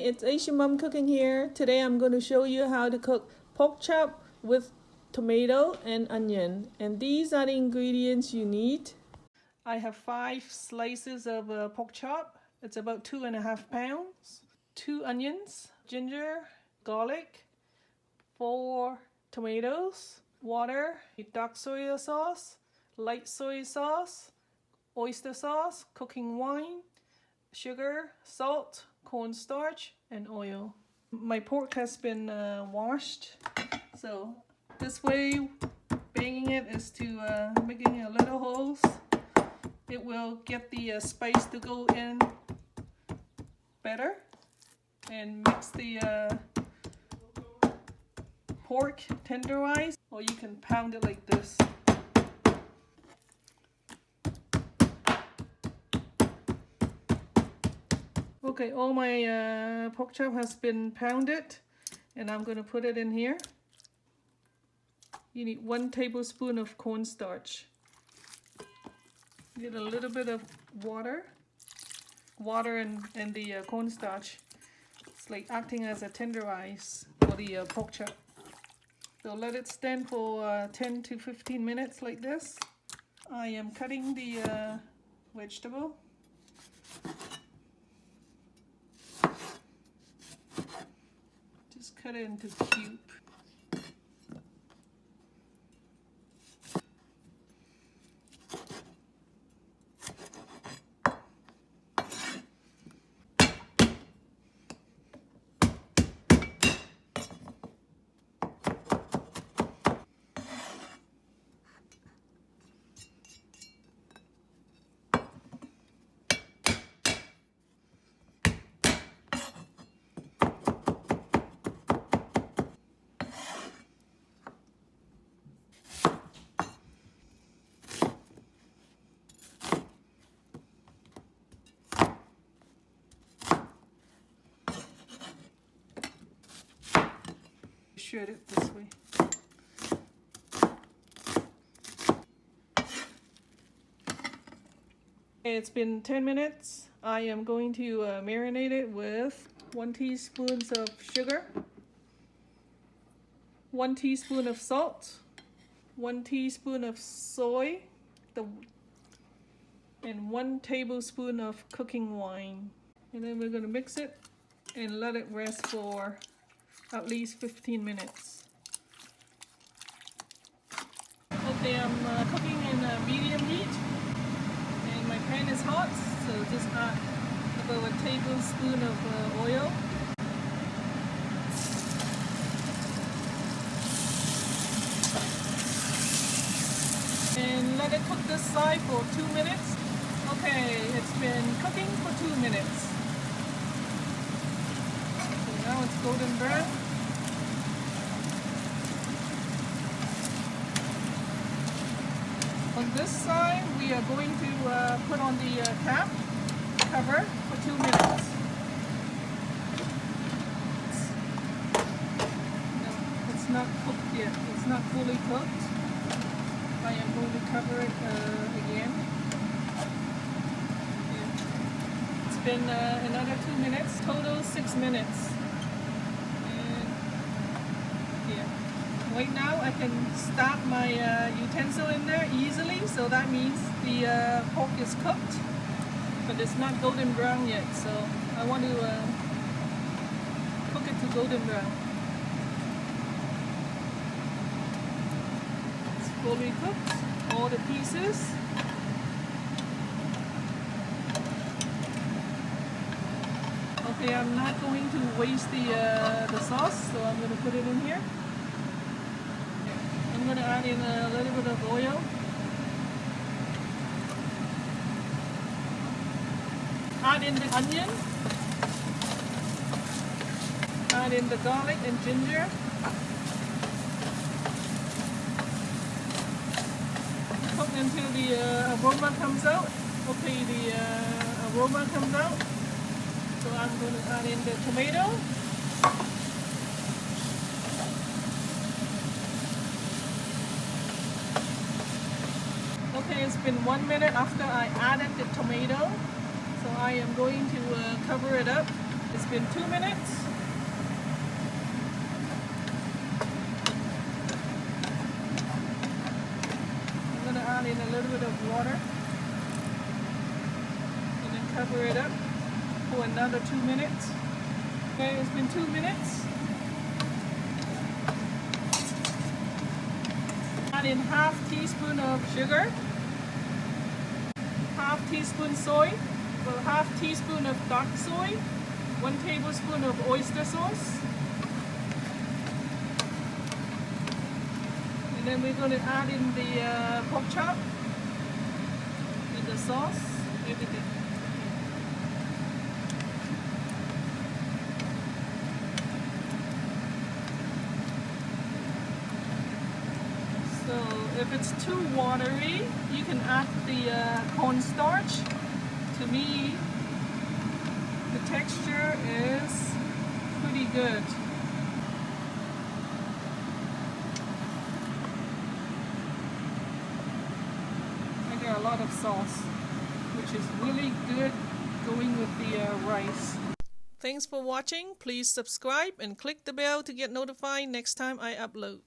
it's Asian Mom Cooking here. Today I'm going to show you how to cook pork chop with tomato and onion. And these are the ingredients you need. I have 5 slices of pork chop. It's about 2.5 pounds. 2 onions, ginger, garlic, 4 tomatoes, water, dark soy sauce, light soy sauce, oyster sauce, cooking wine, sugar, salt, cornstarch, and oil. My pork has been washed, so this way banging it is to making a little holes. It will get the spice to go in better and makes the pork tenderize, or you can pound it like this. Okay, all my pork chop has been pounded, and I'm going to put it in here. You need 1 tablespoon of cornstarch. Get a little bit of water and the cornstarch. It's like acting as a tenderize for the pork chop. So let it stand for 10 to 15 minutes like this. I am cutting the vegetable. Just cut it into cube. Shred it this way. It's been 10 minutes. I am going to marinate it with 1 teaspoon of sugar, 1 teaspoon of salt, 1 teaspoon of soy, and 1 tablespoon of cooking wine. And then we're going to mix it and let it rest for at least 15 minutes. Okay, I'm cooking in medium heat, and my pan is hot, so just add about 1 tablespoon of oil. And let it cook this side for 2 minutes. Okay, it's been cooking for 2 minutes. So now it's golden brown. On this side, we are going to put on the cap, cover for 2 minutes. No, it's not cooked yet. It's not fully cooked. I am going to cover it again. Yeah. It's been another 2 minutes, total 6 minutes. And yeah. Right now I can start my utensil in there easily, so that means the pork is cooked, but it's not golden brown yet, so I want to cook it to golden brown. It's fully cooked, all the pieces. Okay, I'm not going to waste the sauce, so I'm going to put it in here. I'm going to add in a little bit of oil. Add in the onion. Add in the garlic and ginger. Cook until the aroma comes out. Okay, the aroma comes out. So I'm going to add in the tomato. Okay, it's been 1 minute after I added the tomato, so I am going to cover it up It's been 2 minutes. I'm going to add in a little bit of water and then cover it up for another 2 minutes. Okay, it's been 2 minutes. Add in half teaspoon of sugar, half teaspoon soy, well, half teaspoon of dark soy, 1 tablespoon of oyster sauce, and then we're going to add in the pork chop and the sauce, everything. So if it's too watery, you can add the cornstarch. To me, the texture is pretty good. I got a lot of sauce, which is really good going with the rice. Thanks for watching. Please subscribe and click the bell to get notified next time I upload.